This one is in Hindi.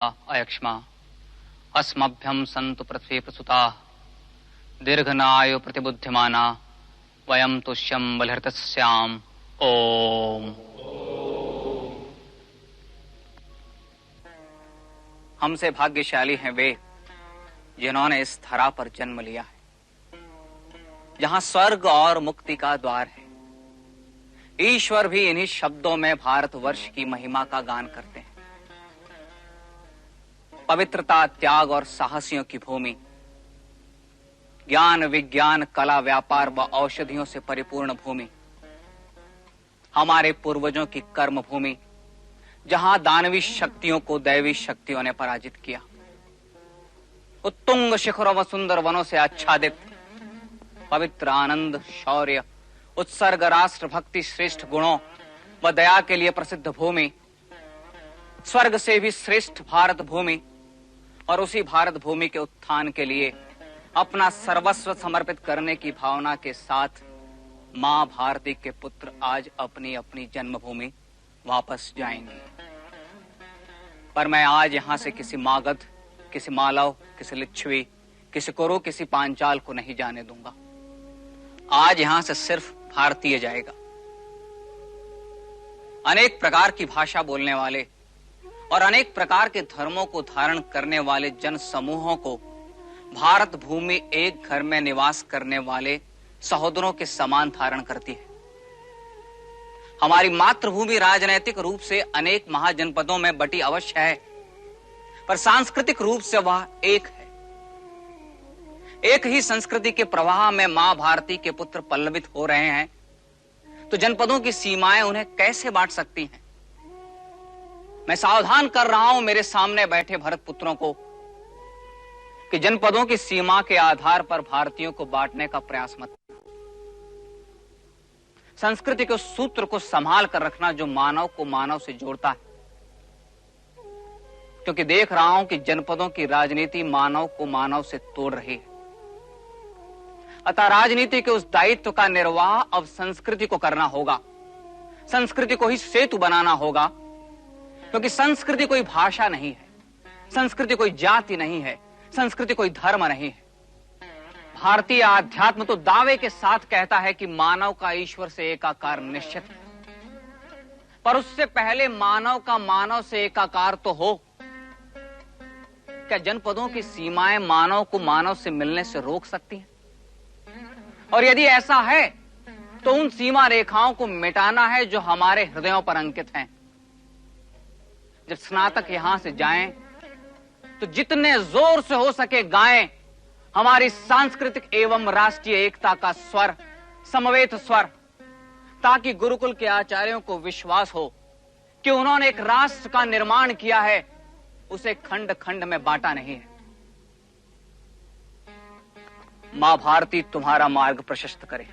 अयक्ष्मा अस्मभ्यं सन्तु पृथ्वी प्रसुताः दीर्घनायु प्रतिबुद्धिमाना वयं तुष्यं बलहृतस्याम। ओम। हमसे भाग्यशाली हैं वे जिन्होंने इस धरा पर जन्म लिया है, जहां स्वर्ग और मुक्ति का द्वार है। ईश्वर भी इन्हीं शब्दों में भारतवर्ष की महिमा का गान करते हैं। पवित्रता, त्याग और साहसियों की भूमि, ज्ञान, विज्ञान, कला, व्यापार व औषधियों से परिपूर्ण भूमि, हमारे पूर्वजों की कर्म भूमि, जहां दानवी शक्तियों को दैवी शक्तियों ने पराजित किया। उत्तुंग शिखरों व सुंदर वनों से आच्छादित पवित्र, आनंद, शौर्य, उत्सर्ग, राष्ट्र भक्ति, श्रेष्ठ गुणों व दया के लिए प्रसिद्ध भूमि, स्वर्ग से भी श्रेष्ठ भारत भूमि, और उसी भारत भूमि के उत्थान के लिए अपना सर्वस्व समर्पित करने की भावना के साथ मां भारती के पुत्र आज अपनी अपनी जन्मभूमि वापस जाएंगे। पर मैं आज यहां से किसी मागध, किसी मालव, किसी लिच्छवी, किसी कुरु, किसी पांचाल को नहीं जाने दूंगा। आज यहां से सिर्फ भारतीय जाएगा। अनेक प्रकार की भाषा बोलने वाले और अनेक प्रकार के धर्मों को धारण करने वाले जन समूहों को भारत भूमि एक घर में निवास करने वाले सहोदरों के समान धारण करती है। हमारी मातृभूमि राजनैतिक रूप से अनेक महाजनपदों में बटी अवश्य है, पर सांस्कृतिक रूप से वह एक है। एक ही संस्कृति के प्रवाह में मां भारती के पुत्र पल्लवित हो रहे हैं, तो जनपदों की सीमाएं उन्हें कैसे बांट सकती हैं? मैं सावधान कर रहा हूं मेरे सामने बैठे भरत पुत्रों को कि जनपदों की सीमा के आधार पर भारतीयों को बांटने का प्रयास मत। संस्कृति के उस सूत्र को संभाल कर रखना जो मानव को मानव से जोड़ता है, क्योंकि देख रहा हूं कि जनपदों की राजनीति मानव को मानव से तोड़ रही है। अतः राजनीति के उस दायित्व का निर्वाह अब संस्कृति को करना होगा। संस्कृति को ही सेतु बनाना होगा, क्योंकि संस्कृति कोई भाषा नहीं है, संस्कृति कोई जाति नहीं है, संस्कृति कोई धर्म नहीं है। भारतीय आध्यात्म तो दावे के साथ कहता है कि मानव का ईश्वर से एकाकार निश्चित है, पर उससे पहले मानव का मानव से एकाकार तो हो। क्या जनपदों की सीमाएं मानव को मानव से मिलने से रोक सकती हैं? और यदि ऐसा है तो उन सीमा रेखाओं को मिटाना है जो हमारे हृदयों पर अंकित हैं। जब स्नातक यहां से जाएं तो जितने जोर से हो सके गाएं हमारी सांस्कृतिक एवं राष्ट्रीय एकता का स्वर, समवेत स्वर, ताकि गुरुकुल के आचार्यों को विश्वास हो कि उन्होंने एक राष्ट्र का निर्माण किया है, उसे खंड खंड में बांटा नहीं है। मां भारती तुम्हारा मार्ग प्रशस्त करे।